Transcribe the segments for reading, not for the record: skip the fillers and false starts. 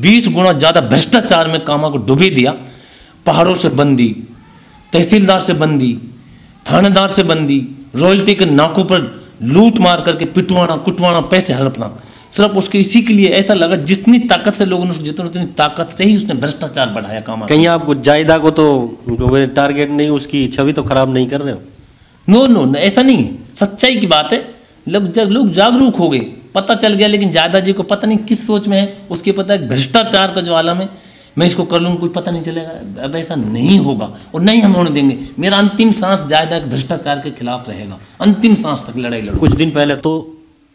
20 गुना ज़्यादा भ्रष्टाचार में कामा को डुबी दिया। पहाड़ों से बंदी, तहसीलदार से बंदी, थानेदार से बंदी, रॉयल्टी के नाकों पर लूट मार करके पिटवाना कुटवाना, पैसे हड़पना, सिर्फ उसके इसी के लिए ऐसा लगा जितनी ताकत से लोगों ने उसको जितनी उतनी ताकत से ही उसने भ्रष्टाचार बढ़ाया कामा। कहीं आपको जायदा को तो टारगेट नहीं, उसकी छवि तो खराब नहीं कर रहे हो? नो, ऐसा नहीं है, सच्चाई की बात है। लोग जागरूक हो गए, पता चल गया, लेकिन जायदा जी को पता नहीं किस सोच में है, उसके पता है भ्रष्टाचार का जो आलम है, मैं इसको कर लूँगा कोई पता नहीं चलेगा। अब ऐसा नहीं होगा और नहीं हम होने देंगे। मेरा अंतिम सांस जायदा भ्रष्टाचार के खिलाफ रहेगा, अंतिम सांस तक लड़ाई लड़ूंगा। कुछ दिन पहले तो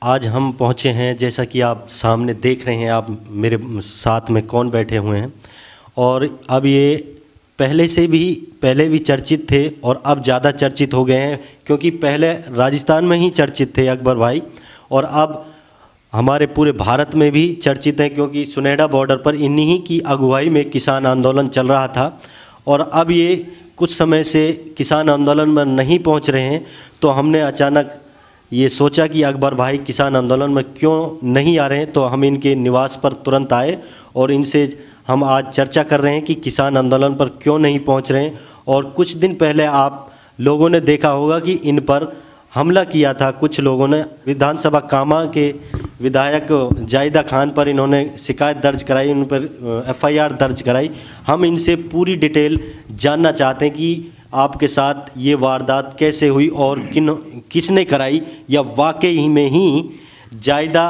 आज हम पहुँचे हैं, जैसा कि आप सामने देख रहे हैं, आप मेरे साथ में कौन बैठे हुए हैं, और अब ये पहले भी चर्चित थे और अब ज़्यादा चर्चित हो गए हैं, क्योंकि पहले राजस्थान में ही चर्चित थे अकबर भाई, और अब हमारे पूरे भारत में भी चर्चित हैं, क्योंकि सुनेहरा बॉर्डर पर इन्हीं की अगुवाई में किसान आंदोलन चल रहा था। और अब ये कुछ समय से किसान आंदोलन में नहीं पहुंच रहे हैं, तो हमने अचानक ये सोचा कि अकबर भाई किसान आंदोलन में क्यों नहीं आ रहे हैं, तो हम इनके निवास पर तुरंत आए और इनसे हम आज चर्चा कर रहे हैं कि किसान आंदोलन पर क्यों नहीं पहुंच रहे हैं। और कुछ दिन पहले आप लोगों ने देखा होगा कि इन पर हमला किया था कुछ लोगों ने, विधानसभा कामा के विधायक जायदा खान पर इन्होंने शिकायत दर्ज कराई, उन पर FIR दर्ज कराई। हम इनसे पूरी डिटेल जानना चाहते हैं कि आपके साथ ये वारदात कैसे हुई और किसने कराई, या वाकई में ही जायदा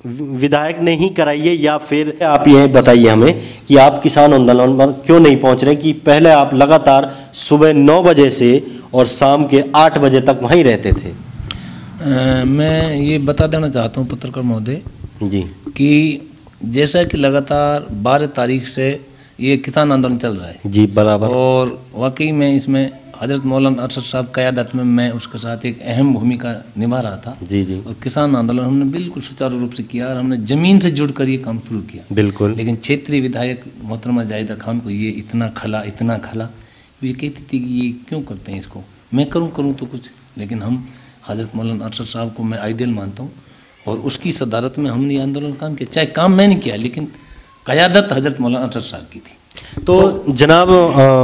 विधायक ने ही कराई है, या फिर आप ये बताइए हमें कि आप किसान आंदोलन पर क्यों नहीं पहुंच रहे, कि पहले आप लगातार सुबह 9 बजे से और शाम के 8 बजे तक वहीं रहते थे। मैं ये बता देना चाहता हूँ पत्रकार महोदय जी कि जैसा कि लगातार 12 तारीख से ये किसान आंदोलन चल रहा है जी बराबर, और वाकई में इसमें हजरत मौलाना अरशद साहब क़यादत में मैं उसके साथ एक अहम भूमिका निभा रहा था। जी और किसान आंदोलन हमने बिल्कुल सुचारू रूप से किया और हमने ज़मीन से जुड़कर ये काम शुरू किया। बिल्कुल। लेकिन क्षेत्रीय विधायक मोहतरमा जायदा खान को ये इतना खला ये कहती थी कि ये क्यों करते हैं इसको, मैं करूँ तो कुछ, लेकिन हम हजरत मौलाना अरशद साहब को मैं आइडियल मानता हूँ और उसकी सदारत में हमने ये आंदोलन काम किया। चाहे काम मैंने किया, लेकिन क़यादत हजरत मौलाना अरशद साहब की थी। तो जनाब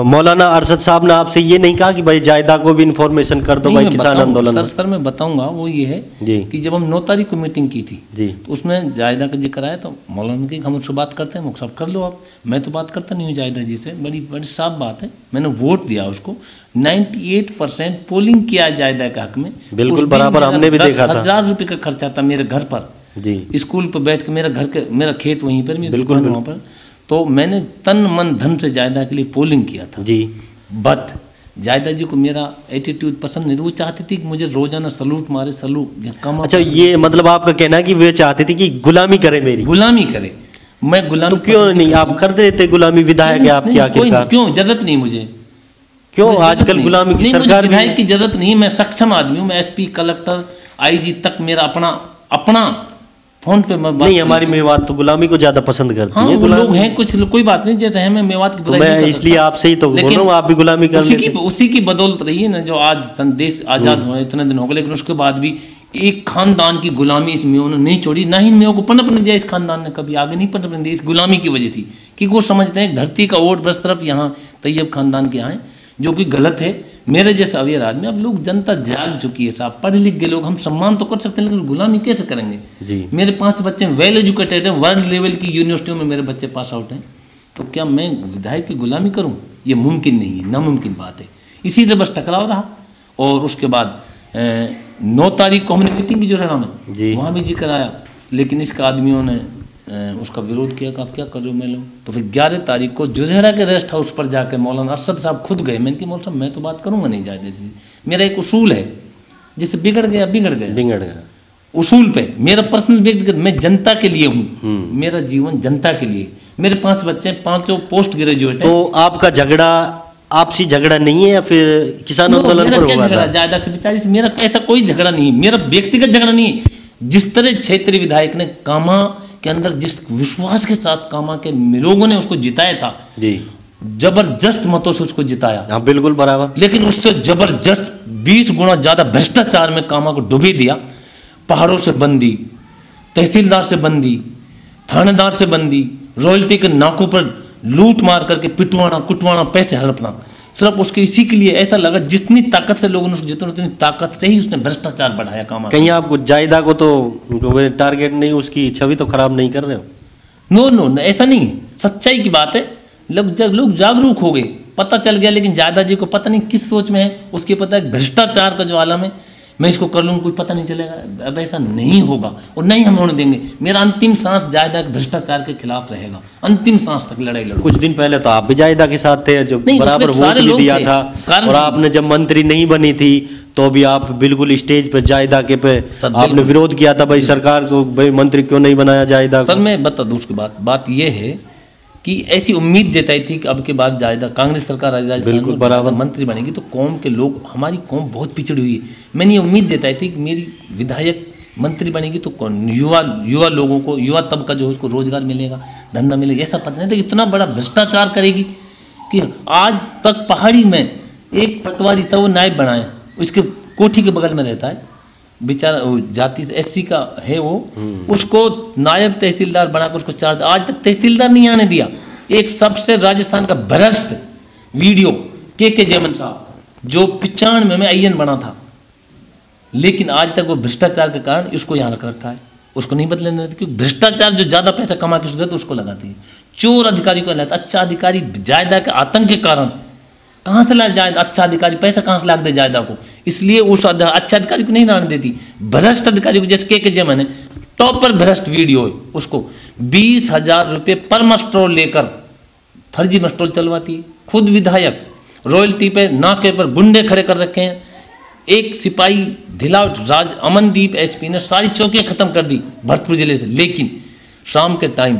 मौलाना अरशद साहब ने आपसे ये नहीं कहा कि भाई जायदा को भी इन्फॉर्मेशन कर दो भाई किसान आंदोलन? सर मैं बताऊंगा। वो ये है कि जब हम 9 तारीख को मीटिंग की थी जी, तो उसमें जायदा का जिक्र आया, तो मौलाना की हम उससे बात करते हैं, सब कर लो आप, मैं तो बात करता नहीं हूँ जायदा जी से, बड़ी साफ बात है। मैंने वोट दिया उसको, 98% पोलिंग किया जायदा के हक में। बिल्कुल बराबर, हमने भी देखा था। 10,000 रुपये का खर्चा था मेरे घर पर जी, स्कूल पर बैठ के, मेरा खेत वहीं पर, मेरी दुकान वहाँ पर, तो मैंने तन मन धन से जायदा के लिए पोलिंग किया था जी। बट जायदा जी को मेरा एटीट्यूड पसंद नहीं था। वो चाहती थी कि मुझे रोजाना सलूट मारे, कम। अच्छा, ये मतलब आपका कहना है कि वे चाहती थी कि गुलामी करे, मेरी गुलामी करे, मैं गुलामी। तो क्यों नहीं आप कर देते गुलामी? विधायक है आपकी आखिरकार, क्यों जरूरत नहीं मुझे, क्यों आजकल गुलामी की सरकार? विधायक की जरूरत नहीं, मैं सक्षम आदमी हूँ, मैं SP कलेक्टर IG तक मेरा अपना फोन पे नहीं। हमारी मेवात तो गुलामी को ज्यादा पसंद करती है। लोग हैं कुछ, कोई बात नहीं, जैसे है, मैं मेवात की बुराई नहीं कर सकता। इसलिए आपसे ही तो बोल रहा हूं, आप भी गुलामी कर उसी की बदौलत रही है ना, जो आज देश आजाद हुआ इतने दिन हो गए, लेकिन उसके बाद भी एक खानदान की गुलामी इस मेयों ने नहीं छोड़ी, ना ही मेयों को पनपने दिया। इस खानदान ने कभी आगे नहीं पनपने दिया इस गुलामी की वजह से, कि वो समझते हैं धरती का वोट बस तरफ यहाँ तैयब खानदान के आए, जो कि गलत है। मेरे जैसा अवेयर आदमी, अब लोग, जनता जाग चुकी है साहब, पढ़े लिख गए लोग, हम सम्मान तो कर सकते हैं, लेकिन गुलामी कैसे करेंगे जी। मेरे 5 बच्चे वेल एजुकेटेड हैं, वर्ल्ड लेवल की यूनिवर्सिटियों में मेरे बच्चे पास आउट हैं, तो क्या मैं विधायक की गुलामी करूं? ये मुमकिन नहीं है, नामुमकिन बात है। इसी से बस टकराव रहा। और उसके बाद 9 तारीख को हमने मीटिंग की जो रहना में, वहाँ भी जिक्र आया, लेकिन इसका आदमियों ने उसका विरोध किया कि आप क्या कर रहे हो मैं लोग। तो फिर 11 तारीख को जुरहरा के रेस्ट हाउस पर जाकर मौलाना अरशद साहब खुद गए। मैंने कहा मौलाना साहब मैं तो बात करूंगा नहीं जायदा से, मेरा एक उसूल है, जिससे बिगड़ गया उसूल पे, मेरा पर्सनल व्यक्तिगत, मैं जनता के लिए हूँ, मेरा जीवन जनता के लिए। मेरे 5 बच्चे, 5 पोस्ट ग्रेजुएट। तो आपका झगड़ा आपसी झगड़ा नहीं है या फिर किसान आंदोलन पर हुआ था? जायदा से बेचारी से मेरा ऐसा कोई झगड़ा नहीं है, मेरा व्यक्तिगत झगड़ा नहीं है। जिस तरह क्षेत्रीय विधायक ने कामा के अंदर जिस विश्वास के साथ कामा के लोगों ने उसको जिताया था जी, जबरदस्त मतों से उसको जिताया। हाँ बिल्कुल बराबर। लेकिन उससे जबरदस्त 20 गुना ज्यादा भ्रष्टाचार में कामा को डुबी दिया। पहाड़ों से बंदी, तहसीलदार से बंदी, थानेदार से बंदी, रॉयल्टी के नाकों पर लूट मार करके पिटवाना कुटवाना, पैसे हड़पना, सिर्फ उसके इसी के लिए ऐसा लगा जितनी ताकत से लोगों ने उसको जितना उतनी ताकत से ही उसने भ्रष्टाचार बढ़ाया काम। कहीं आपको जायदा को तो टारगेट नहीं, उसकी छवि तो खराब नहीं कर रहे हो? नो नो न, ऐसा नहीं है, सच्चाई की बात है। लोग जागरूक हो गए, पता चल गया, लेकिन जायदा जी को पता नहीं किस सोच में है, उसके पता है भ्रष्टाचार का जो आलम है, मैं इसको कर लूँ कोई पता नहीं चलेगा। अब ऐसा नहीं होगा और नहीं हम होने देंगे। मेरा अंतिम सांस जायदा के भ्रष्टाचार के खिलाफ रहेगा, अंतिम सांस तक लड़ाई लड़ूंगा। कुछ दिन पहले तो आप भी जायदा के साथ थे, जो बराबर वोट भी दिया था, और आपने जब मंत्री नहीं बनी थी तो भी आप बिल्कुल स्टेज पे जायदा के पे आपने विरोध किया था, भाई सरकार को भाई मंत्री क्यों नहीं बनाया जायदा को? सर मैं बता दूं उसकी बात ये है कि ऐसी उम्मीद जताई थी कि अब के बाद जायदा कांग्रेस सरकार राजस्थान में बराबर मंत्री बनेगी तो कौम के लोग, हमारी कौम बहुत पिछड़ी हुई है, मैंने ये उम्मीद जताई थी कि मेरी विधायक मंत्री बनेगी तो युवा लोगों को, युवा तबका जो है उसको रोजगार मिलेगा, धंधा मिलेगा। ऐसा पता नहीं था इतना बड़ा भ्रष्टाचार करेगी कि आज तक पहाड़ी में एक पटवारी था, वो नायब बनाया, उसके कोठी के बगल में रहता है बेचारा, जाति एससी का है वो, उसको नायब तहसीलदार बनाकर उसको चार्ज, आज तक तहसीलदार नहीं आने दिया। एक सबसे राजस्थान का भ्रष्ट वीडियो के जमन साहब जो 95 में आईएन बना था, लेकिन आज तक वो भ्रष्टाचार के कारण इसको यहाँ रख रखा है, उसको नहीं बदलने देते, क्योंकि भ्रष्टाचार जो ज़्यादा पैसा कमा के तो उसको लगाती है। चोर अधिकारी को लाता, अच्छा अधिकारी जायदा के आतंक के कारण कहाँ से ला जाए, अच्छा अधिकारी पैसा कहाँ से लाग दे जायदा को, इसलिए उस अच्छा अधिकारी को नहीं लाने देती। भ्रष्ट अधिकारी को, जैसे के जमन है टॉप पर भ्रष्ट वीडियो है, उसको 20,000 रुपये पर मस्ट्रोल लेकर फर्जी मस्ट्रोल चलवाती है। खुद विधायक रॉयल्टी पे नाके पर गुंडे खड़े कर रखे हैं, एक सिपाही धिलावट अमनदीप एसपी ने सारी चौकियाँ खत्म कर दी भरतपुर जिले से, लेकिन शाम के टाइम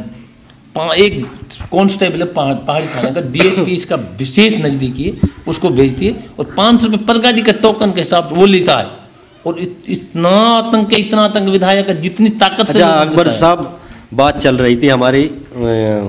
एक कांस्टेबल पहाड़ी थाने का डीएसपी इसका विशेष नज़दीकी है, उसको भेजती है और 500 रुपये पर गाड़ी का टोकन के हिसाब से वो लेता है। और इतना आतंक विधायक है, जितनी ताकत से। अकबर साहब, बात चल रही थी हमारी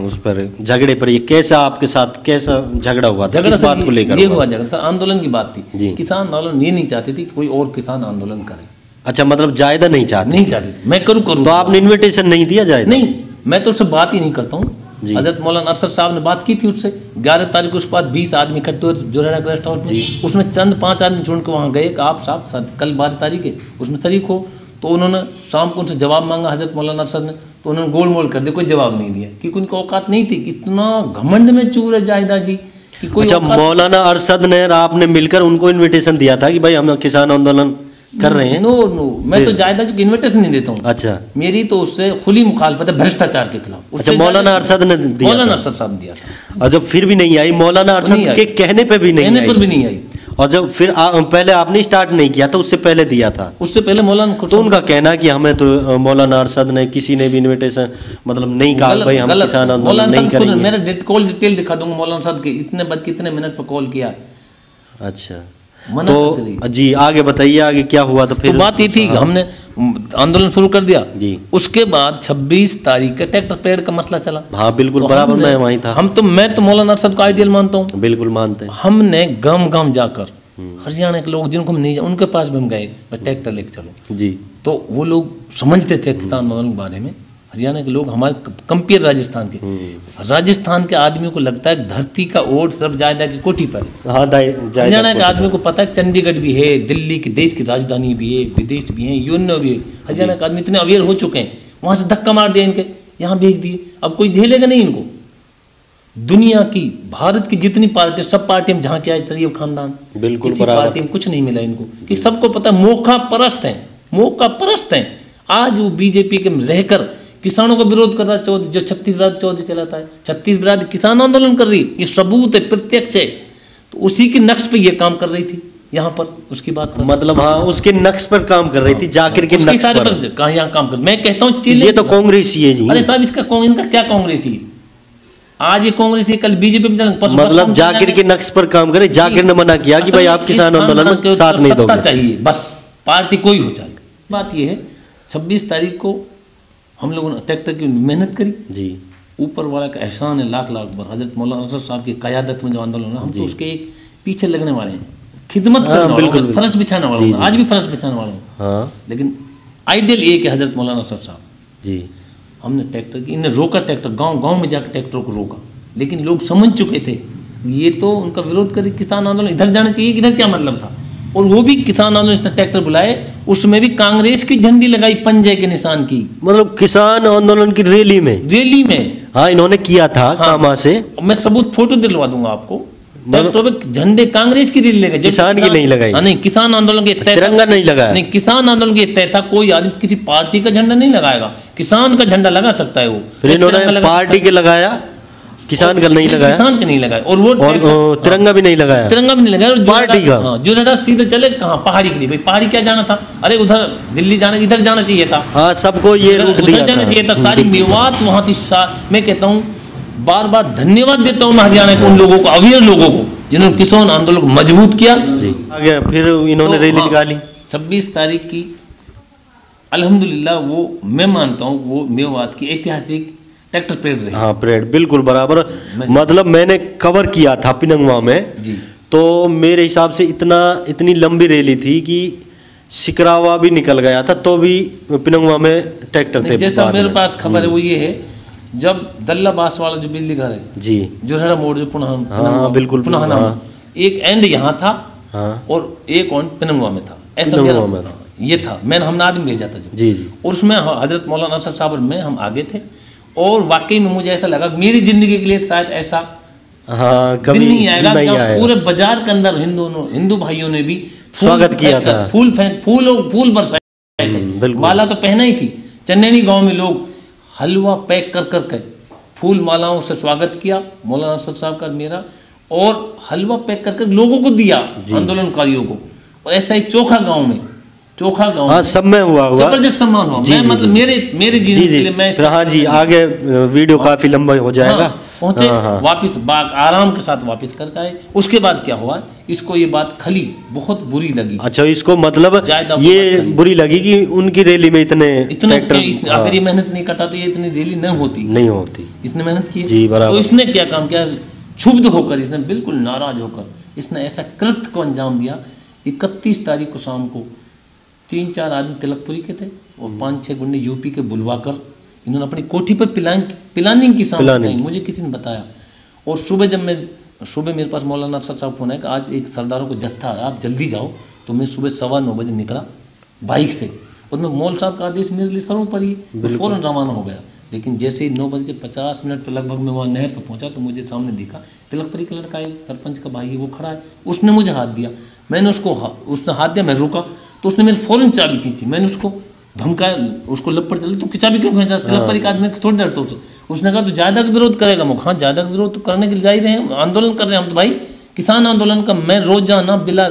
उस पर झगड़े पर, ये कैसा आपके साथ कैसा झगड़ा हुआ था, किस बात को लेकर? ये हुआ झगड़ा सर आंदोलन की बात थी। किसान आंदोलन ये नहीं चाहती थी कि कोई और किसान आंदोलन करे। अच्छा, मतलब जायदा नहीं चाहती थी, मैं करूँ तो आपने इन्विटेशन नहीं दिया जायदा? नहीं, मैं तो उससे बात ही नहीं करता हूँ। हजरत मौलाना अरशद साहब ने बात की थी उससे, 11 तारीख को उसके बाद 20 आदमी इकट्ठे हुए जोराड़ा गेस्ट हाउस में, उसमें चंद 5 आदमी चुन के वहाँ गए कि आप साहब कल 12 तारीख है उसमें शरीक हो। तो उन्होंने शाम को उनसे जवाब मांगा हजरत मौलाना अरशद ने, तो उन्होंने गोल मोल कर दिया, कोई जवाब नहीं दिया, क्योंकि उनकी औकात नहीं थी। इतना घमंड में चूर है जायदा जी कि कोई। अच्छा, मौलाना अरशद ने आपने मिलकर उनको इन्विटेशन दिया था कि भाई हम किसान आंदोलन कर रहे हैं? नो, मैं तो जायदा जी को इन्विटेशन नहीं देता हूँ। अच्छा, मेरी तो उससे खुली मुखालफत है भ्रष्टाचार के खिलाफ। अच्छा, मौलाना अरशद ने दिया? मौलाना अरशद साहब ने दिया था। और जब फिर भी नहीं आई, मौलाना अरशद के कहने पे भी नहीं आई। और जब फिर पहले आपने स्टार्ट नहीं किया था, उससे पहले दिया था? उससे पहले मौलाना को तो उनका कहना कि हमें तो मौलाना अरशद ने किसी ने भी इन्विटेशन मतलब नहीं कहा भाई हम किसान आंदोलन नहीं करेंगे। मेरा कॉल डिटेल दिखा दूंगा मौलाना साहब के, इतने बज के इतने मिनट पर कॉल किया। अच्छा, तो जी आगे बताइए, आगे क्या हुआ? तो फिर बात ये थी, हमने आंदोलन शुरू कर दिया जी। उसके बाद 26 तारीख का ट्रैक्टर पेड़ का मसला चला। हाँ बिल्कुल, तो बराबर मैं वहीं था। मैं तो मौलाना अरशद को आइडियल मानता हूँ, बिल्कुल मानते हैं। हमने गांव जाकर हरियाणा के लोग जिनको हम नहीं, उनके पास भी हम गए, ट्रैक्टर लेके चलो जी। तो वो लोग समझते थे किसान आंदोलन के बारे में। हरियाणा के लोग हमारे कंपेयर राजस्थान के, राजस्थान के आदमियों को लगता है धरती का ओट सिर्फ जायदा की कोठी पर है। हाँ, हरियाणा के आदमी को पता है चंडीगढ़ भी है, दिल्ली की देश की राजधानी भी है, विदेश भी है, यूएनओ भी है। हरियाणा के आदमी इतने अवेयर हो चुके हैं, वहाँ से धक्का मार दिया इनके, यहाँ भेज दिए, अब कोई झेलेगा नहीं इनको। दुनिया की, भारत की जितनी पार्टी, सब पार्टी में जहाँ क्या तरीब खानदान, बिल्कुल पार्टी में कुछ नहीं मिला इनको, कि सबको पता है मौका परस्त हैं। आज वो बीजेपी के रहकर किसानों का विरोध कर रहा है, जो छत्तीस विराध चौधरी कहलाता है, छत्तीस विराध किसान आंदोलन कर रही है, ये सबूत है, प्रत्यक्ष है। तो उसी के नक्श पे ये काम कर रही थी यहाँ पर, उसकी बात मतलब हाँ, उसके नक्श पर काम कर रही थी, जाकिर के नक्श पर कहाँ यहाँ काम कर। मैं कहता हूँ ये तो कांग्रेसी है जी। अरे साहब, इनका क्या कांग्रेसी है? आज ये कांग्रेस कल बीजेपी में, मतलब जाकिर के नक्श पर काम करे। जाकिर ने मना किया कि भाई आप किसान आंदोलन में साथ नहीं दोगे, चाहिए बस पार्टी कोई हो जाए। बात ये है 26 तारीख को हम लोगों ने ट्रैक्टर की मेहनत करी जी। ऊपर वाला का एहसान है लाख बार। हजरत मौलाना अरशद साहब की क़यादत में जो आंदोलन है, हम तो उसके एक पीछे लगने वाले हैं, खिदमत करने वाले हैं, फर्श बिछाने वाले हैं। आज भी फर्श बिछाने वाले हैं, लेकिन आइडियल एक है हजरत मौलाना अरशद साहब जी। हमने ट्रैक्टर की, इन्हें रोका, ट्रैक्टर गांव गांव में जाकर ट्रैक्टर को रोका, लेकिन लोग समझ चुके थे ये तो उनका विरोध करे, किसान आंदोलन इधर जाना चाहिए, इधर क्या मतलब था। और वो भी किसान आंदोलन, इसने ट्रैक्टर बुलाए, उसमें भी कांग्रेस की झंडी लगाई पंजे के निशान की, मतलब किसान आंदोलन की रैली में। हाँ, इन्होंने किया था कामा से। मैं सबूत फोटो दिलवा दूंगा आपको। ट्रैक्टर पे झंडे कांग्रेस की रैली लगे, किसान की नहीं लगाई। नहीं, किसान आंदोलन के तहत तिरंगा नहीं लगाया। नहीं, किसान आंदोलन के तहत था, कोई आदमी किसी पार्टी का झंडा नहीं लगाएगा, किसान का झंडा लगा सकता है वो। फिर इन्होंने पार्टी के लगाया, किसान का नहीं लगाया, किसान का नहीं लगाया, और वो तिरंगा भी नहीं लगाया, तिरंगा भी नहीं लगाया, और पार्टी का। हाँ, जो लड़ा सीधे चले कहाँ, पहाड़ी के लिए। भाई पहाड़ी क्या जाना था, अरे उधर दिल्ली जाना, इधर जाना चाहिए था। हाँ, सबको ये रूट दिया जाना चाहिए था। सारी मेवात वहाँ थी। मैं कहता हूँ, बार बार धन्यवाद देता हूँ हरियाणा के उन लोगों को, अवेयर लोगों को, जिन्होंने किसान आंदोलन को मजबूत किया। आगे फिर इन्होंने रैली निकाली 26 तारीख की। अल्हम्दुलिल्लाह, वो मैं मानता हूँ वो मेवात की ऐतिहासिक ट्रैक्टर परेड रही। हाँ, परेड बिल्कुल बराबर। मतलब मैंने कवर किया था पिनंगवा में जी, तो मेरे हिसाब से इतनी लंबी रैली थी कि सिकरावा भी निकल गया था, तो भी पिनंगवा में ट्रैक्टर थे। जैसा मेरे पास खबर है वो ये है, जब दल्ला बास वाला जो बिजली घर है जी, जो है मोड़, जो पुनः, हाँ, बिल्कुल पुनः एक एंड यहाँ था, हाँ, और एक ऑन पिनंगवा में था, ऐसा ये था। मैंने हमने आदमी भेजा था जो, जी जी, और उसमें हजरत मौलाना अफसर साहब और मैं, हम आगे थे, और वाकई में मुझे ऐसा लगा मेरी जिंदगी के लिए शायद ऐसा हाँ कभी दिन नहीं आएगा, नहीं आएगा। पूरे बाजार के अंदर हिंदू भाइयों ने भी स्वागत किया था, फूल बरसाए थे। माला तो पहना ही थी। चन्नैनी गांव में लोग हलवा पैक कर करके फूल मालाओं से स्वागत किया मौलाना अफसर साहब का मेरा, और हलवा पैक कर लोगों को दिया आंदोलनकारियों को। और ऐसा ही चोखा गांव में, हाँ, सब में हुआ जबरदस्त सम्मान हुआ। मैं मतलब मेरे जीवन के लिए मैं हाँ जी, आगे वीडियो काफी लंबा हो जाएगा। पहुंचे, वापस बाग आराम के साथ वापस करके आए। उसके बाद क्या हुआ, इसको ये बात खली बहुत बुरी लगी। अच्छा, इसको मतलब ये बुरी लगी कि उनकी रैली में इतने अगर ये मेहनत नहीं करता तो ये इतनी रैली नहीं होती। इसने मेहनत की जी, बराबर। तो इसने क्या काम किया, क्षुब्ध होकर, इसने बिल्कुल नाराज होकर इसने ऐसा कृत्य को अंजाम दिया। 31 तारीख को शाम को 3-4 आदमी तिलकपुरी के थे और 5-6 गुंडे यूपी के बुलवाकर इन्होंने अपनी कोठी पर प्लानिंग की सामने मुझे किसी ने बताया। और सुबह मेरे पास मौलाना अफसर साहब फोन है कि आज एक सरदारों को जत्था, आप जल्दी जाओ। तो मैं सुबह 9:15 बजे निकला बाइक से, और मैं मौल साहब का आदेश मेरे लिए सरों पर ही फौरन रवाना हो गया। लेकिन जैसे ही 9:50 पर लगभग मैं वहाँ नहर पर पहुँचा तो मुझे सामने दिखा तिलकपुरी का लड़का है, सरपंच का भाई है, वो खड़ा है। उसने मुझे हाथ दिया, मैंने उसने हाथ दिया, मैं रुका तो उसने मेरी फौरन चाबी खींची। मैंने उसको धमकाया, उसको लपड़ चले, तो चाबी क्यों खींचा, तिलकपुरी का आदमी थोड़ी डरता उससे। उसने कहा तो ज्यादा का विरोध करेगा। मैं हाँ, ज्यादा का विरोध तो करने के लिए जा ही रहे हैं, आंदोलन कर रहे हैं हम तो भाई, किसान आंदोलन का। मैं रोजाना बिला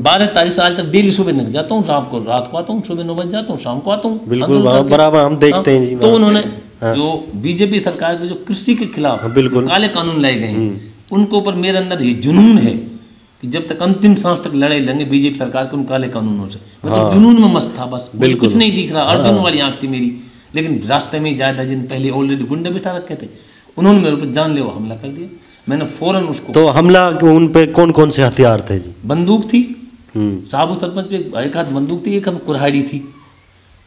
12 तारीख से आज तक डेली सुबह निकल जाता हूँ, रात को आता हूँ, सुबह 9 बजे जाता हूँ, शाम को आता हूँ। बिल्कुल बराबर हम देखते हैं। तो उन्होंने जो बीजेपी सरकार के जो कृषि के खिलाफ काले कानून लाए गए हैं, उनके ऊपर मेरे अंदर ये जुनून है कि जब तक अंतिम सांस तक लड़ाई लड़ेंगे बीजेपी सरकार के उन काले कानूनों से। मैं तो जुनून में मस्त था, बस बिल्कुल कुछ नहीं दिख रहा। अर्जुन वाली आंख थी मेरी। लेकिन रास्ते में ज्यादा दिन पहले ऑलरेडी गुंडे बिठा रखे थे, उन्होंने मेरे ऊपर जानलेवा हमला कर दिया। मैंने फौरन उसको। तो हमला उन पे कौन कौन से हथियार थे जी? बंदूक थी, साबू सरपंच पे एक हाथ बंदूक थी, एक हाथ कुल्हाड़ी थी,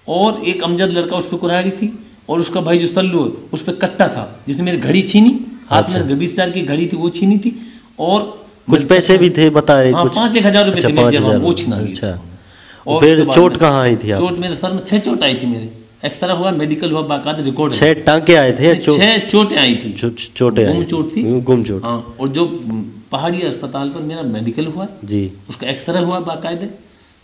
और एक अमजद लड़का उस पर कुल्हाड़ी थी, और उसका भाई जो सल्लू है उस पर कट्टा था, जिसने मेरी घड़ी छीनी, हाथ में 20,000 की घड़ी थी वो छीनी थी, और कुछ पैसे भी थे बताए। हाँ, 5-1 रुपए थे मेरे जेब में, वो छीना। अच्छा, और फिर चोट कहाँ आई थी? चोट मेरे सर में 6 चोट आई थी। मेरे एक्सरा हुआ, मेडिकल हुआ, बाकायदा रिकॉर्ड है। 6 टांके आए थे? 6 चोटें आई थी। चोटें गुम चोट थी, गुम चोट। हाँ, और जो पहाड़ी अस्पताल पर मेरा मेडिकल हुआ जी, उसका एक्सरे हुआ बाकायदे।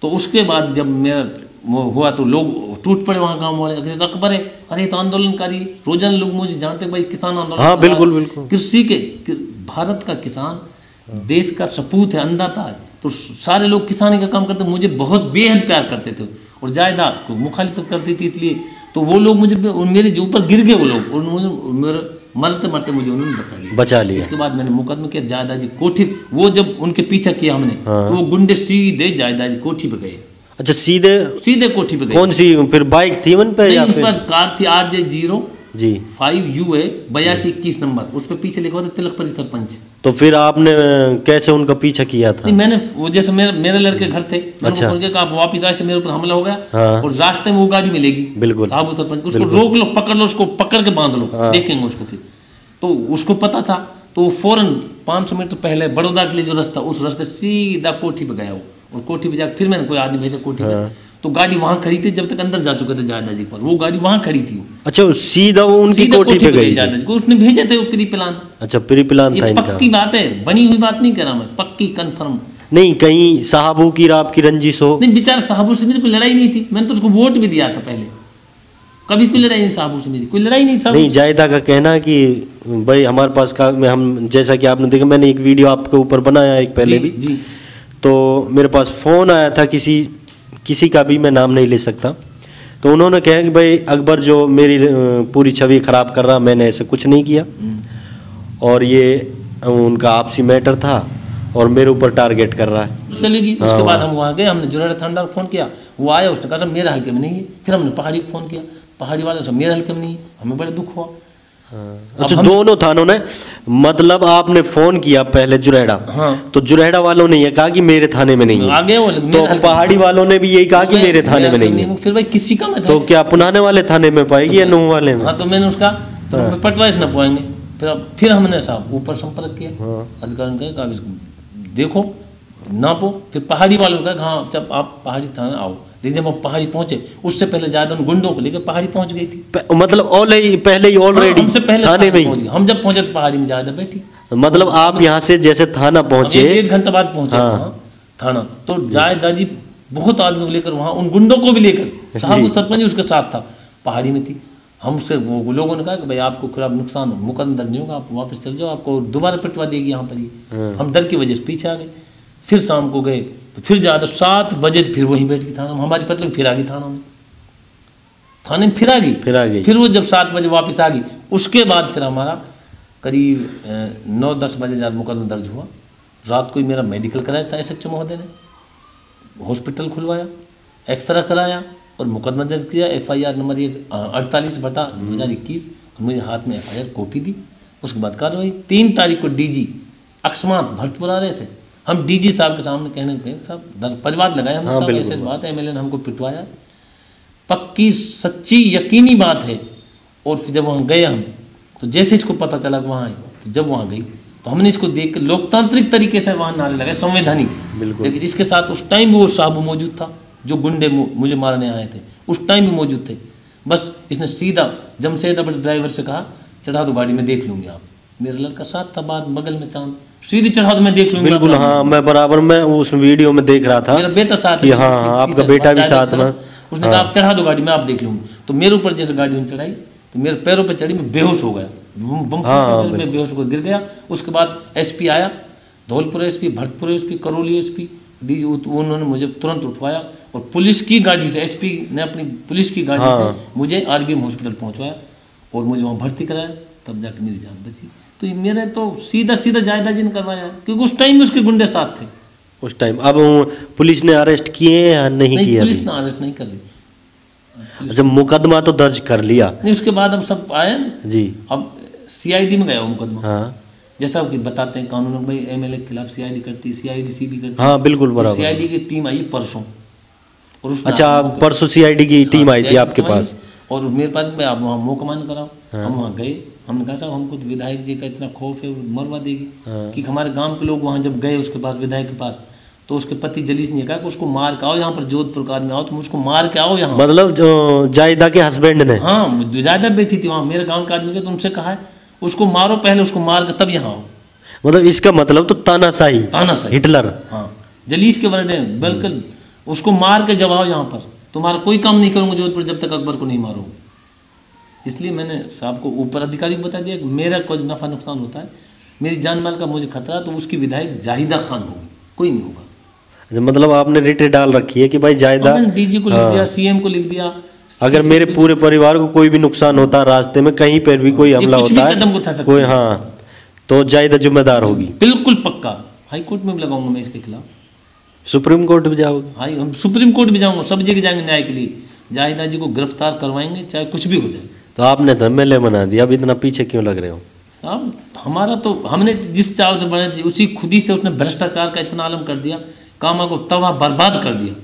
तो उसके बाद जब मेरा वो हुआ तो लोग टूट पड़े वहाँ गाँव वाले, अकबर है, अरे तो आंदोलनकारी। रोजाना लोग मुझे जानते भाई किसान आंदोलन। हाँ बिल्कुल बिल्कुल। कृषि के भारत का किसान देश का सपूत है, अन्नदाता है, तो सारे लोग किसानी का काम करते, मुझे बहुत बेहद प्यार करते थे और जायदा को मुखालिफत करती थी। इसलिए तो वो लोग मुझे, मेरे जो ऊपर गिर गए वो लोग, और मुझे मरते मरते मुझे उन्होंने बचा लिया। इसके बाद मैंने मुकदमा किया, जायदा जी कोठी, वो जब उनके पीछा किया हमने, तो वो गुंडे सीधे जायदा जी कोठी पे गए। अच्छा, सीधे कोठी पे गए। कौन सी फिर बाइक थी उन पे या फिर? कार थी RJ0 जी 5U है 8221 नंबर, उस पर पीछे लिखा हुआ था तिलक परी सरपंच। तो फिर आपने कैसे उनका पीछा किया था? नहीं, मैंने वो जैसे मेरे लड़के घर थे, मैंने अच्छा। फोन किया कि आप वापस आए, से मेरे ऊपर हमला हो गया हाँ। और रास्ते में वो गाड़ी मिलेगी, बिल्कुल साहब सरपंच, उसको रोक लो, पकड़ लो, उसको पकड़ के बांध लो, देखेंगे उसको। फिर तो उसको पता था, तो वो फौरन 500 मीटर पहले बड़ौदा के लिए जो रास्ता, उस रास्ते सीधा कोठी पे गया वो, और कोठी पे जाकर फिर मैंने कोई आदमी भेजा कोठी पे, तो गाड़ी वहाँ खड़ी थी, जब तक अंदर जा चुके थे जायदा जी पर, वो गाड़ी वहाँ खड़ी थी। अच्छा, सीधा वो उनकी कोठी पे गई जायदा जी को उसने भेजे थे वो प्री प्लान। अच्छा, प्री प्लान था इनका। पक्की बात है, बनी हुई बात नहीं कर रहा मैं, पक्की कंफर्म नहीं, कहीं साहबों की आपकी रंजिश हो? नहीं, बेचारा साहबों से मेरी कोई लड़ाई नहीं थी, मैंने तो उसको वोट भी दिया था पहले, कभी कोई लड़ाई नहीं साहबों से, मेरी कोई लड़ाई नहीं था। नहीं, जायदा का कहना कि भाई हमारे पास का में हम, जैसा कि आपने देखा, मैंने एक वीडियो आपके ऊपर बनाया एक पहले भी जी। तो मेरे पास फ़ोन आया था किसी का भी, मैं नाम नहीं ले सकता, तो उन्होंने कहा कि भाई अकबर जो मेरी पूरी छवि ख़राब कर रहा, मैंने ऐसे कुछ नहीं किया, और ये उनका आपसी मैटर था और मेरे ऊपर टारगेट कर रहा है। चलेगी। उसके बाद हम वहाँ गए, हमने जुरेड़ा थानेदार को फ़ोन किया, वो आया, उसने कहा सर मेरे हल्के में नहीं है। फिर हमने पहाड़ी को फ़ोन किया, पहाड़ी वाले सब मेरे हल्के में नहीं है, हमें बड़ा दुख हुआ। अच्छा, दोनों थानों ने, मतलब आपने फ़ोन किया पहले जुरेड़ा, हाँ। तो जुरेड़ा वालों ने ये कहा कि मेरे थाने में नहीं है, आगे वो तो पहाड़ी वालों ने भी यही कहा कि मेरे थाने में नहीं है। फिर भाई किसी का मैं तो क्या पुराने वाले थाने में पाएगी या नूह वाले में? हाँ, तो मैंने उसका तो पटवाइस न पाएंगे। फिर हमने साहब ऊपर संपर्क किया, अधिकारी ने कहा इसको देखो नापो। फिर पहाड़ी वालों ने कहा हाँ, जब आप पहाड़ी थाना आओ। लेकिन जब हम पहाड़ी पहुंचे, उससे पहले ज्यादा उन गुंडों को लेकर पहाड़ी पहुंच गई थी, मतलब पहले ही ऑलरेडी हमसे पहले थाने में ही। हम जब पहुंचे तो पहाड़ी में ज्यादा बैठी, मतलब आप यहाँ से जैसे थाना पहुंचे 1 घंटा बाद पहुंचे वहाँ थाना, तो जायदा जी बहुत आदमी को लेकर वहाँ, उन गुंडों को भी लेकर, साहब सरपंच उसके साथ था, पहाड़ी में थी। हमसे वो लोगों ने कहा कि भाई आपको खराब नुकसान हो, मुकदमा दर्ज नहीं होगा, आप वापस चल जाओ, आपको दोबारा पिटवा देगी यहाँ पर ही। हम डर की वजह से पीछे आ गए। फिर शाम को गए तो फिर ज़्यादा 7 बजे फिर वहीं बैठ गई थाना में, हमारी पत्नी फिर आ गई थाने में फिर आ गई। फिर वो जब 7 बजे वापस आ गई, उसके बाद फिर हमारा करीब 9-10 बजे ज़्यादा मुकदमा दर्ज हुआ। रात को ही मेरा मेडिकल कराया था SHO महोदय ने, हॉस्पिटल खुलवाया, एक्सरा कराया और मुकदमा दर्ज किया। FIR नंबर 48/2021, और मुझे हाथ में FIR कॉपी दी। उसके बाद कार्रवाई 3 तारीख को DG अकस्मात भरतपुर आ रहे थे, हम DG साहब के सामने कहने लगे साहब परिवाद लगाए हम, साहब ऐसे बात है, MLA ने हमको पिटवाया, पक्की सच्ची यकीनी बात है। और फिर जब वहाँ गए हम, तो जैसे इसको पता चला वहाँ आए, तो जब वहाँ गई तो हमने इसको देख कर लोकतांत्रिक तरीके से वहाँ नारे लगाए, संवैधानिक। लेकिन इसके साथ उस टाइम भी वो साहब मौजूद था, जो गुंडे मुझे मारने आए थे, उस टाइम भी मौजूद थे। बस इसने सीधा जमशेद अपने ड्राइवर से कहा चढ़ा दो गाड़ी में, देख लूँगी आप। मेरा लड़का साथ था, बाद बगल में चांद, सीधी चढ़ा दो मैं देख लूँगी। बिल्कुल, हाँ, मैं बराबर में उस वीडियो में देख रहा था, मेरा बेटा साथ, हाँ, आपका बेटा भी साथ में। उसने कहा आप चढ़ा दो गाड़ी में, आप देख लूँगी। तो मेरे ऊपर जैसे गाड़ी में चढ़ाई तो मेरे पैरों पे चढ़ी, मैं बेहोश हो गया, मैं बेहोश होकर गिर गया। उसके बाद SP आया, Dholpur SP, Bharatpur SP, Karauli SP, DG, उन्होंने मुझे तुरंत उठवाया और पुलिस की गाड़ी से, SP ने अपनी पुलिस की गाड़ी से मुझे RBM हॉस्पिटल पहुंचवाया और मुझे वहाँ भर्ती कराया, तब जाकर मेरी जान बची। तो ये मेरे तो सीधा जायदा जी ने करवाया, क्योंकि उस टाइम में उसके गुंडे साथ थे उस टाइम। अब पुलिस ने अरेस्ट किए या नहीं किया? पुलिस ने अरेस्ट नहीं कर ली। अच्छा, मुकदमा तो दर्ज कर लिया? नहीं, उसके बाद हम सब आए ना जी, अब CID में गया वो मुकदमा। हाँ, जैसा कि बताते हैं कानून भाई, MLA के खिलाफ CID करती है, CID CB करती है। हाँ, बिल्कुल बराबर। CID की टीम आई परसों, और अच्छा, परसों CID की टीम आई थी आपके पास? और मेरे पास भाई आप वहाँ मुकमान कराओ। हम वहाँ गए, हमने कहा साहब हमको विधायक जी का इतना खौफ है, मरवा देगी। कि हमारे गांव के लोग वहाँ जब गए उसके पास, विधायक के पास, तो उसके पति जलीस ने कहा कि उसको मार के आओ यहाँ पर, जोधपुर का आदमी आओ, तुम उसको मार के आओ यहाँ। मतलब जायदा के हस्बैंड ने? हाँ, जायदा बैठी थी वहाँ, मेरे गाँव के आदमी के, तो उनसे कहा है उसको मारो पहले, उसको मार के तब यहाँ आओ। मतलब इसका मतलब तो तानाशाही, हिटलर। हाँ, जलीस के वर्ड है, बिल्कुल, उसको मार के जब आओ यहाँ पर, तुम्हारा कोई काम नहीं करूँगा जोधपुर जब तक अकबर को नहीं मारो। इसलिए मैंने साहब को, ऊपर अधिकारी को बता दिया कि मेरा कोई नफा नुकसान होता है, मेरी जान माल का मुझे खतरा, तो उसकी विधायक जाहिदा खान होगी, कोई नहीं होगा। मतलब आपने रिट डाल रखी है कि भाई जायदा, DG को लिख दिया, CM को लिख दिया, अगर मेरे पूरे परिवार को कोई भी नुकसान होता है, रास्ते में कहीं पर भी कोई हमला होता है, कोई, हाँ, तो जायदा जिम्मेदार होगी। बिल्कुल पक्का। हाई कोर्ट में भी लगाऊंगा मैं इसके खिलाफ, सुप्रीम कोर्ट भी जाओगे? हाँ, हम सुप्रीम कोर्ट भी जाऊंगा, सब जगह जाएंगे न्याय के लिए, जाहिदा जी को गिरफ्तार करवाएंगे, चाहे कुछ भी हो जाए। तो आपने तो MLA बना दिया, अब इतना पीछे क्यों लग रहे हो? साहब हमारा तो हमने जिस चाव से बने थे उसी खुदी से उसने भ्रष्टाचार का इतना आलम कर दिया, कामा को तबाह बर्बाद कर दिया।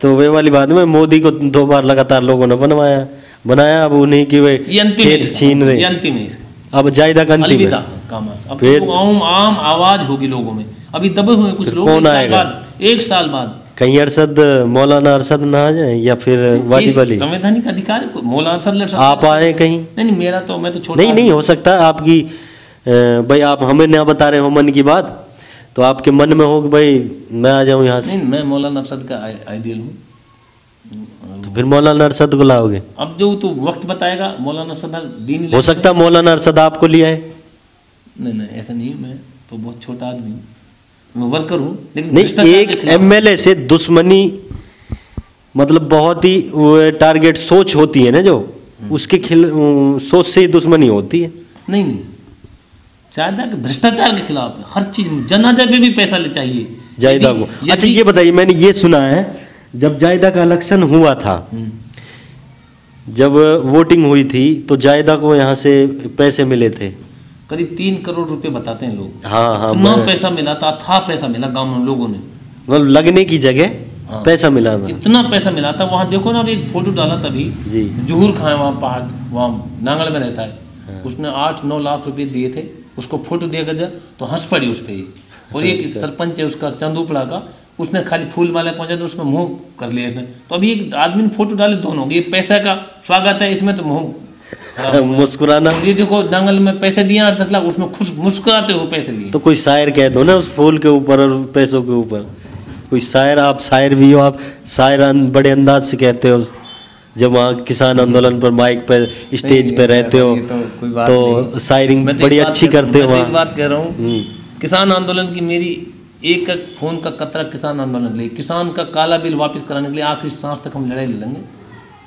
तो वे वाली बात में मोदी को 2 बार लगातार लोगों ने बनाया, अब उन्हीं की वे खेत छीन रहे। ये अंतिम है इसका, अब जायदा का अंतिम है। कामा अब तो आम आवाज होगी लोगों में। अभी दबे हुए कुछ लोग, कौन आएगा? 1 साल बाद कहीं अरशद, मौलाना अरशद ना आ जाए, या फिर वाजिब अली? संवैधानिक अधिकार है, मौलाना अरशद लड़ सकता। आप आए कहीं? नहीं मेरा तो, मैं तो छोटा नहीं हो सकता आपकी, भाई आप हमें ना बता रहे हो मन की बात, तो आपके मन में हो कि भाई मैं आ जाऊं यहाँ से। नहीं, मैं मौलाना अरशद का आइडियल हूँ। तो फिर मौलाना अरशद को लाओगे? अब जो तो वक्त बताएगा। मौलाना अरशद दीन हो सकता है मौलाना अरशद आपको लिया है। नहीं ऐसा नहीं, मैं तो बहुत छोटा आदमी हूँ, मैं वर्कर हूँ। लेकिन नहीं, एक MLA से दुश्मनी मतलब बहुत ही टारगेट सोच होती है ना, जो उसके सोच से ही दुश्मनी होती है। नहीं जायदा के भ्रष्टाचार के खिलाफ है, हर चीज। जनाजा पे भी पैसा ले चाहिए जायदा को। अच्छा ये बताइए, मैंने ये सुना है जब जायदा का इलेक्शन हुआ था, जब वोटिंग हुई थी, तो जायदा को यहाँ से पैसे मिले थे करीब 3 करोड़ रुपए बताते हैं लोग। हाँ इतना पैसा मिला था पैसा मिला गाँव में लोगों ने, मतलब लगने की जगह पैसा मिला था। इतना पैसा मिला था। वहाँ देखो ना, अब एक फोटो डाला तभी जी, जहूर खां वहाँ पहाड़, वहाँ नांगल में रहता है, उसने 8-9 लाख रुपए दिए थे। उसको फोटो दिया गया तो हंस पड़ी उस पर। और एक सरपंच है उसका चंदूपड़ा का, उसने खाली फूल माला पहुंचा तो उसमें मुंह कर लिया इसने। तो अभी एक आदमी ने फोटो डाले दोनों, ये पैसा का स्वागत है, इसमें तो मुंह मुस्कुराना। ये देखो नांगल में पैसे दिए 8-10 लाख, उसमें खुश मुस्कुराते हुए पैसे लिए। तो कोई शायर कह दो ना उस फूल के ऊपर और पैसों के ऊपर, कोई शायर। आप शायर भी हो, आप शायर बड़े अंदाज से कहते हो। जब वहाँ किसान आंदोलन पर माइक पर स्टेज पे रहते हो तो शायरिंग बड़ी अच्छी करते हो। मैं एक बात कह रहा हूँ, किसान आंदोलन की मेरी एक फोन का कतरा किसान आंदोलन ले, किसान का काला बिल वापस कराने के लिए आखिरी सांस तक हम लड़ाई लड़ेंगे।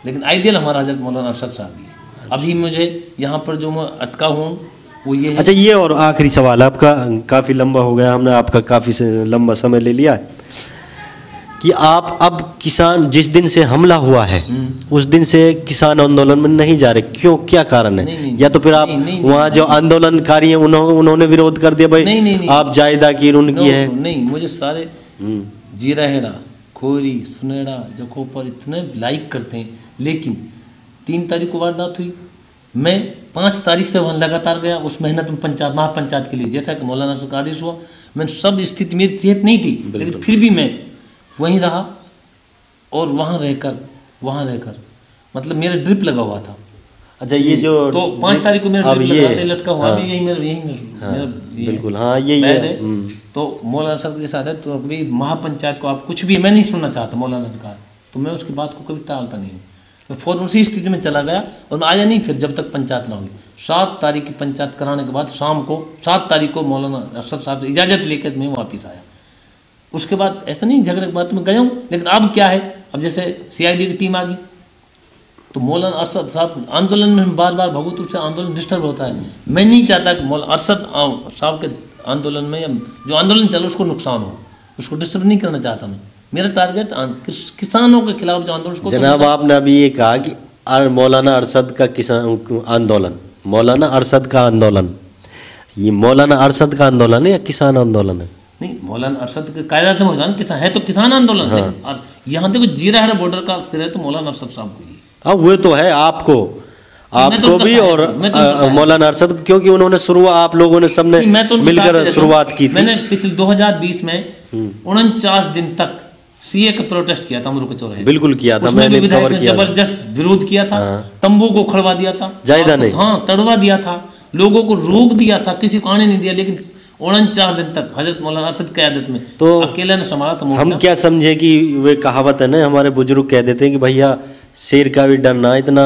लेकिन आइडियल हमारा हजरत मौलाना अरशद साहब ही है। अभी मुझे यहाँ पर जो मैं अटका हूँ वो ये है। अच्छा ये और आखिरी सवाल आपका, काफ़ी लंबा हो गया, हमने आपका काफ़ी लंबा समय ले लिया है, कि आप अब किसान, जिस दिन से हमला हुआ है उस दिन से किसान आंदोलन में नहीं जा रहे, क्यों, क्या कारण है? नहीं, या तो फिर आप वहाँ जो आंदोलनकारी हैं उन्होंने विरोध कर दिया, भाई नहीं, आप जायदा की उनकी है? नहीं, मुझे सारे जीरा हेड़ा, खोरी, सुनेड़ा, जखोपर इतने लाइक करते हैं। लेकिन 3 तारीख को वारदात हुई, मैं 5 तारीख से वहाँ लगातार गया उस मेहनत में, पंचायत महापंचायत के लिए, जैसा कि मौलाना का आदेश हुआ। मैंने सब स्थिति मेरी सेहत नहीं थी, लेकिन फिर भी मैं वहीं रहा और वहाँ रहकर मतलब मेरा ड्रिप लगा हुआ था। अच्छा ये जो तो 5 तारीख को मेरा ड्रिप लगा लटका हुआ, हाँ, मेरा बिल्कुल, हाँ यही है। तो मौलाना अरशद के साथ है, तो अभी महापंचायत को आप कुछ भी, मैं नहीं सुनना चाहता मौलाना अरशद का, तो मैं उसकी बात को कभी टालता नहीं हूँ। मैं फौरन उसी स्थिति में चला गया और मैं आया नहीं फिर जब तक पंचायत ना हुई। 7 तारीख की पंचायत कराने के बाद शाम को 7 तारीख को मौलाना अरशद साहब से इजाज़त लेकर मैं वापस आया। उसके बाद ऐसा नहीं झगड़े के बाद तो मैं गया हूँ। लेकिन अब क्या है, अब जैसे CID की टीम आ गई तो मौलाना अरशद साहब आंदोलन में बार बार भगवत रूप से आंदोलन डिस्टर्ब होता है। मैं नहीं चाहता कि मौलाना अरशद साहब के आंदोलन में या जो आंदोलन चल उसको नुकसान हो, उसको डिस्टर्ब नहीं करना चाहता मैं। मेरा टारगेट किसानों के खिलाफ जो आंदोलन उसको। जनाब आपने अभी ये कहा कि मौलाना अरशद का किसान आंदोलन, मौलाना अरशद का आंदोलन, ये मौलाना अरशद का आंदोलन है या किसान आंदोलन है? नहीं, मौलाना अरशद के कायदा से मौलाना किसान है तो किसान आंदोलन है। और यहाँ देखो जीरा है बॉर्डर का सिर है तो मौलाना अरशद साहब को ही। हाँ वो तो है, आपको भी और मौलाना अरशद, क्योंकि उन्होंने शुरुआत, आप लोगों ने सबने मिलकर शुरुआत की थी। मैंने पिछले 2020 में 49 दिन तक CA का प्रोटेस्ट किया था अमरू के चौराहे। बिल्कुल किया था, मैंने कवर किया, जबरदस्त विरोध किया था। तंबू को खड़वा दिया था, जायदा नहीं, हाँ तड़वा दिया था, लोगों को रोक दिया था, किसी को आने नहीं दिया। लेकिन 49 दिन तक हजरत मौलाना अरशद की क़यादत में तो अकेले ने संभाला था। हम क्या समझे कि वे कहावत है ना, हमारे बुजुर्ग कह देते हैं कि भैया शेर का भी डर ना इतना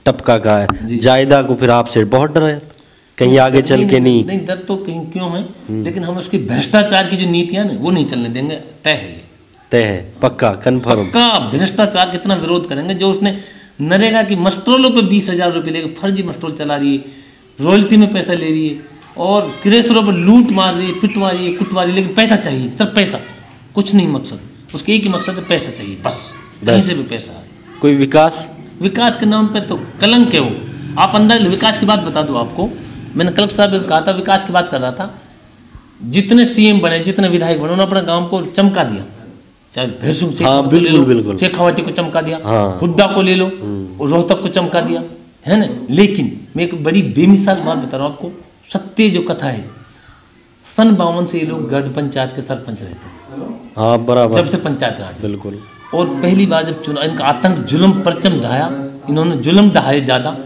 टपका का है, जायदा को फिर आपसे बहुत डर है, कहीं आगे चल के नहीं डर तो कहीं क्यों है, लेकिन हम उसकी भ्रष्टाचार की जो नीतियां ना वो नहीं चलने देंगे। तय है पक्का कन्फर्म, पक्का भ्रष्टाचार कितना विरोध करेंगे। जो उसने नरेगा की मस्ट्रोलों पे 20,000 रुपये लेकर फर्जी मस्ट्रोल चला रही है, रॉयल्टी में पैसा ले रही है और क्रेशरों पर लूट मार रही है, पिटवा रही है, कुटवा रही है, लेकिन पैसा चाहिए, सिर्फ पैसा, कुछ नहीं मकसद, उसके एक ही मकसद है पैसा चाहिए, बस कहीं से भी पैसा है। कोई विकास विकास के नाम पे तो कलंक है वो। आप अंदर विकास की बात बता दो आपको, मैंने कलेक्टर साहब ने कहा था, विकास की बात कर रहा था, जितने सीएम बने, जितने विधायक बने, उन्होंने अपने गांव को चमका दिया। चाहे भैंसुम को ले लो, शेखावाटी को चमका दिया, हुड्डा को ले लो, रोहतक को चमका दिया, है ना। लेकिन मैं एक बड़ी बेमिसाल बात बता रहा हूँ आपको, सत्य जो कथा है, सन 52 से ये लोग गढ़ पंचायत के सरपंच रहते हैं। हाँ बराबर, जब से पंचायत राज, बिल्कुल। और पहली बार जब चुनाव, इनका आतंक जुल्म परचम ढाया, इन्होंने जुल्म ढाए ज़्यादा,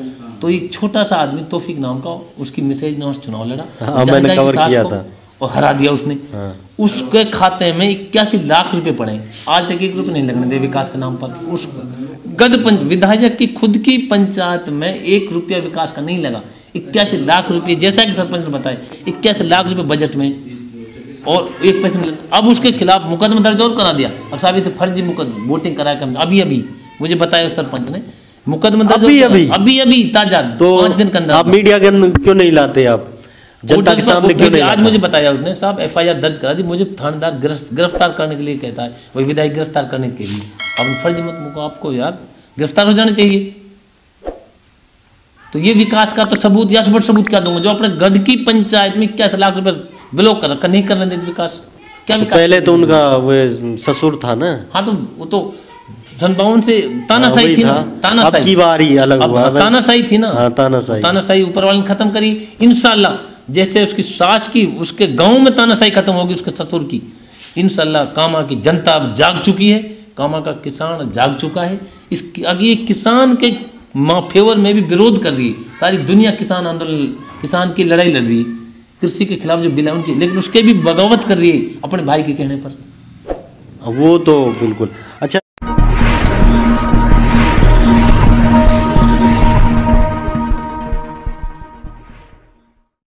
तो एक छोटा सा आदमी तौफीक नाम का, उसकी मिसेज ने उस चुनाव लड़ा, मैंने कवर किया था, और हरा दिया उसने। उसके खाते में 81 लाख रुपए पड़े, आज तक 1 रुपये नहीं लगने दे विकास के नाम पर। उस गढ़ विधायक की खुद की पंचायत में 1 रुपया विकास का नहीं लगा। 81 लाख रुपये, जैसा कि सरपंच ने बताया, 81 लाख रुपये बजट में, और 1 पैसा नहीं लगा। अब उसके खिलाफ मुकदमा दर्ज और करा दिया। अब साहब इसे फर्जी वोटिंग कराया, अभी मुझे बताया सरपंच ने, मुकदमा दर्ज अभी ताजा, तो 5 दिन के अंदर। आप मीडिया के अंदर क्यों नहीं लाते, आप जनता के सामने क्यों नहीं? आज मुझे बताया उसने, साहब FIR दर्ज करा दी, मुझे थानेदार गिरफ्तार करने के लिए कहता है, वही विधायक गिरफ्तार करने के लिए। अब फर्ज मत मुको, आपको यार गिरफ्तार हो जाना चाहिए। तो ये विकास का तो सबूत, या सबूत क्या दूंगा, जो अपने गढ़ की पंचायत में 81 लाख रुपए ब्लॉक कर नहीं करने देते विकास, क्या विकास? पहले तो उनका वो ससुर था ना। हाँ, तो वो तो सन 52 से तानाशाही थी ना, तानाशाही की बारी अलग हुआ, तानाशाही थी ना, तानाशाही ऊपर वाले ने खत्म करी। इंशाल्लाह जैसे उसकी सास की, उसके गांव में तानाशाही खत्म होगी, उसके ससुर की, इंशाल्लाह कामा की जनता अब जाग चुकी है, कामा का किसान जाग चुका है। इसकी आगे किसान के फेवर में भी विरोध कर रही है, सारी दुनिया किसान आंदोलन, किसान की लड़ाई लड़ रही है, कृषि के खिलाफ जो बिल है उनकी, लेकिन उसके भी बगावत कर रही है अपने भाई के कहने पर। वो तो बिल्कुल। अच्छा।